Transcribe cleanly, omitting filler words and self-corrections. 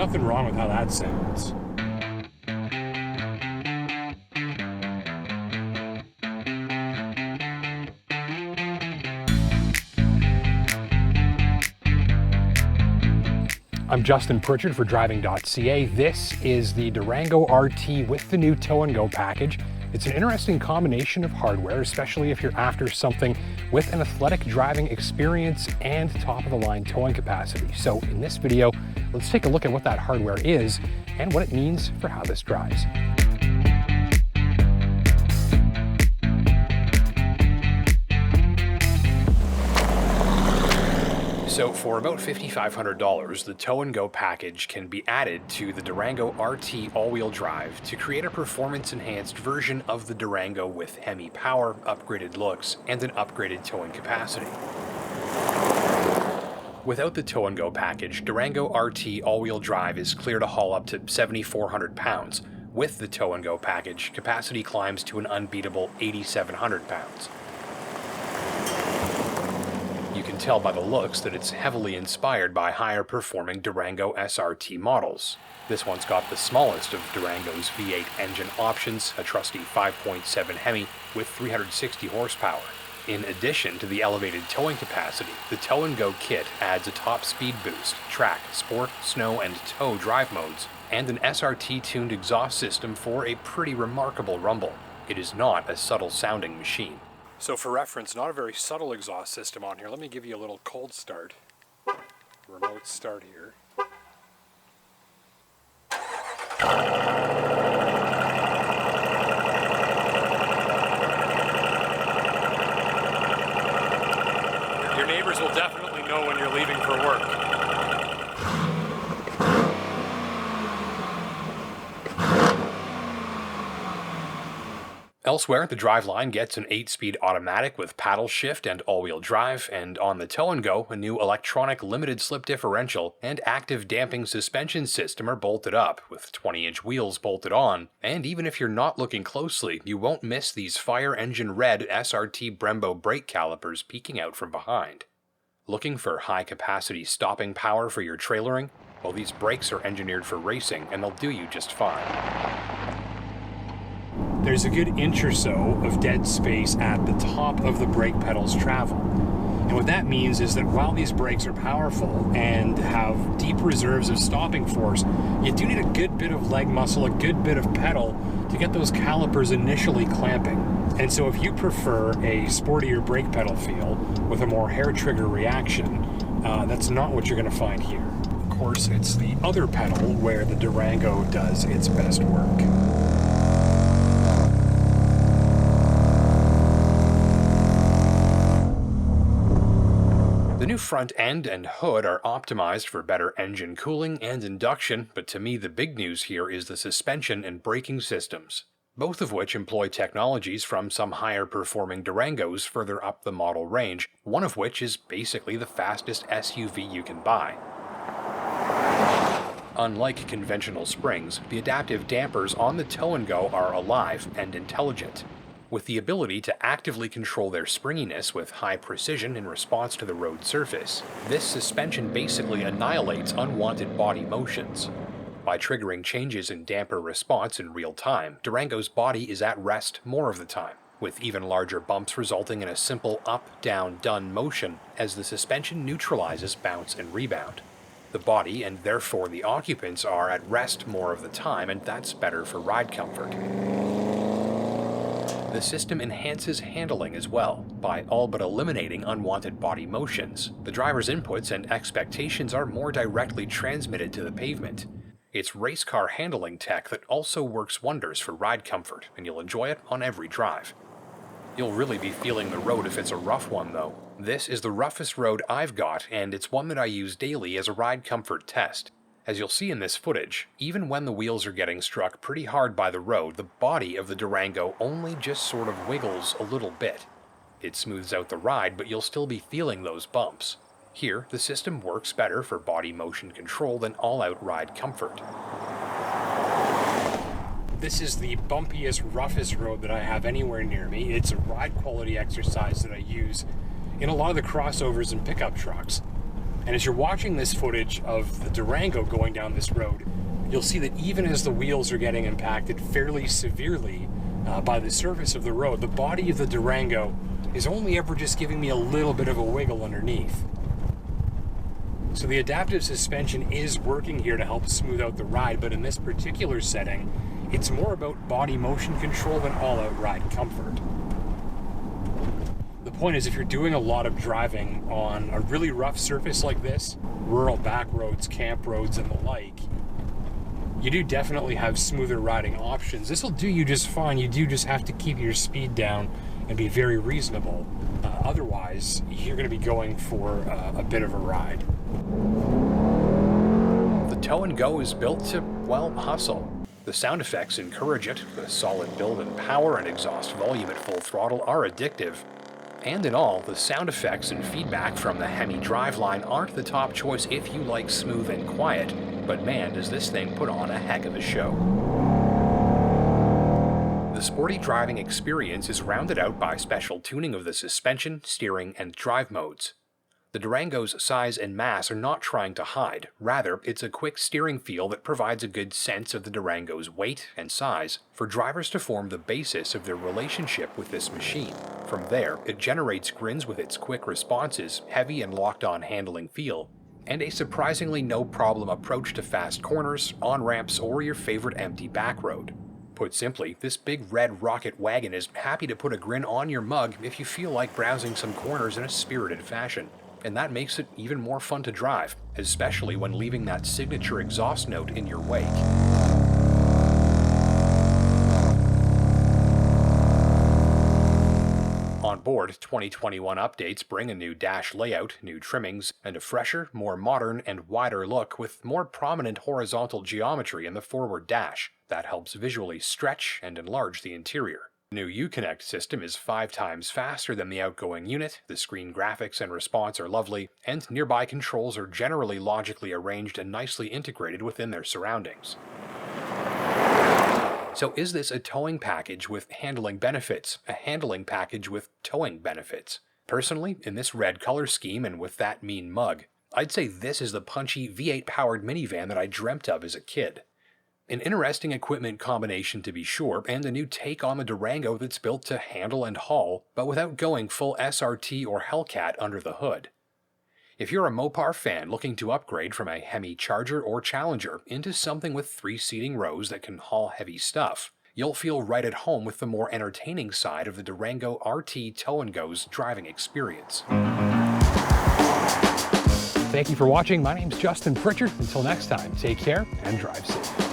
nothing wrong with how that sounds. I'm Justin Pritchard for Driving.ca. This is the Durango RT with the new Tow and Go package. It's an interesting combination of hardware, especially if you're after something with an athletic driving experience and top-of-the-line towing capacity. So in this video, let's take a look at what that hardware is and what it means for how this drives. So for about $5,500, the Tow and Go package can be added to the Durango RT all-wheel drive to create a performance-enhanced version of the Durango with HEMI power, upgraded looks, and an upgraded towing capacity. Without the Tow and Go package, Durango RT all-wheel drive is clear to haul up to 7,400 pounds. With the Tow and Go package, capacity climbs to an unbeatable 8,700 pounds. You can tell by the looks that it's heavily inspired by higher performing Durango SRT models. This one's got the smallest of Durango's V8 engine options, a trusty 5.7 HEMI with 360 horsepower. In addition to the elevated towing capacity, the Tow and Go kit adds a top speed boost, track, sport, snow, and tow drive modes, and an SRT-tuned exhaust system for a pretty remarkable rumble. It is not a subtle sounding machine. So for reference, not a very subtle exhaust system on here. Let me give you a little cold start. Remote start here. Your neighbors will definitely know when you're leaving for work. Elsewhere, the driveline gets an 8-speed automatic with paddle shift and all-wheel drive, and on the Tow and Go, a new electronic limited slip differential and active damping suspension system are bolted up, with 20-inch wheels bolted on, and even if you're not looking closely, you won't miss these fire engine red SRT Brembo brake calipers peeking out from behind. Looking for high-capacity stopping power for your trailering? Well, these brakes are engineered for racing, and they'll do you just fine. There's a good inch or so of dead space at the top of the brake pedal's travel. And what that means is that while these brakes are powerful and have deep reserves of stopping force, you do need a good bit of leg muscle, a good bit of pedal to get those calipers initially clamping. And so if you prefer a sportier brake pedal feel with a more hair trigger reaction, that's not what you're going to find here. Of course, it's the other pedal where the Durango does its best work. The new front end and hood are optimized for better engine cooling and induction, but to me the big news here is the suspension and braking systems, both of which employ technologies from some higher performing Durangos further up the model range, one of which is basically the fastest SUV you can buy. Unlike conventional springs, the adaptive dampers on the Tow and Go are alive and intelligent, with the ability to actively control their springiness with high precision in response to the road surface. This suspension basically annihilates unwanted body motions. By triggering changes in damper response in real time, Durango's body is at rest more of the time, with even larger bumps resulting in a simple up, down, done motion as the suspension neutralizes bounce and rebound. The body, and therefore the occupants, are at rest more of the time, and that's better for ride comfort. The system enhances handling as well, by all but eliminating unwanted body motions. The driver's inputs and expectations are more directly transmitted to the pavement. It's race car handling tech that also works wonders for ride comfort, and you'll enjoy it on every drive. You'll really be feeling the road if it's a rough one, though. This is the roughest road I've got, and it's one that I use daily as a ride comfort test. As you'll see in this footage, even when the wheels are getting struck pretty hard by the road, the body of the Durango only just sort of wiggles a little bit. It smooths out the ride, but you'll still be feeling those bumps. Here, the system works better for body motion control than all-out ride comfort. This is the bumpiest, roughest road that I have anywhere near me. It's a ride quality exercise that I use in a lot of the crossovers and pickup trucks. And as you're watching this footage of the Durango going down this road, you'll see that even as the wheels are getting impacted fairly severely by the surface of the road, the body of the Durango is only ever just giving me a little bit of a wiggle underneath. So the adaptive suspension is working here to help smooth out the ride, but in this particular setting, it's more about body motion control than all-out ride comfort. The point is, if you're doing a lot of driving on a really rough surface like this, rural back roads, camp roads, and the like, you do definitely have smoother riding options. This will do you just fine. You do just have to keep your speed down and be very reasonable. Otherwise, you're going to be going for a bit of a ride. The Tow and Go is built to, well, hustle. The sound effects encourage it. The solid build and power and exhaust volume at full throttle are addictive. And in all, the sound effects and feedback from the HEMI driveline aren't the top choice if you like smooth and quiet, but man, does this thing put on a heck of a show. The Sporty driving experience is rounded out by special tuning of the suspension, steering, and drive modes. The Durango's size and mass are not trying to hide. Rather, it's a quick steering feel that provides a good sense of the Durango's weight and size for drivers to form the basis of their relationship with this machine. From there, it generates grins with its quick responses, heavy and locked-on handling feel, and a surprisingly no-problem approach to fast corners, on-ramps, or your favorite empty back road. Put simply, this big red rocket wagon is happy to put a grin on your mug if you feel like browsing some corners in a spirited fashion. And that makes it even more fun to drive, especially when leaving that signature exhaust note in your wake. On board, 2021 updates bring a new dash layout, new trimmings, and a fresher, more modern, and wider look with more prominent horizontal geometry in the forward dash that helps visually stretch and enlarge the interior. The new Uconnect system is 5 times faster than the outgoing unit, the screen graphics and response are lovely, and nearby controls are generally logically arranged and nicely integrated within their surroundings. So is this a towing package with handling benefits, a handling package with towing benefits? Personally, in this red color scheme and with that mean mug, I'd say this is the punchy V8 powered minivan that I dreamt of as a kid. An interesting equipment combination to be sure, and a new take on the Durango that's built to handle and haul, but without going full SRT or Hellcat under the hood. If you're a Mopar fan looking to upgrade from a HEMI Charger or Challenger into something with 3 seating rows that can haul heavy stuff, you'll feel right at home with the more entertaining side of the Durango RT Tow and Go's driving experience. Thank you for watching. My name's Justin Pritchard. Until next time, take care and drive safe.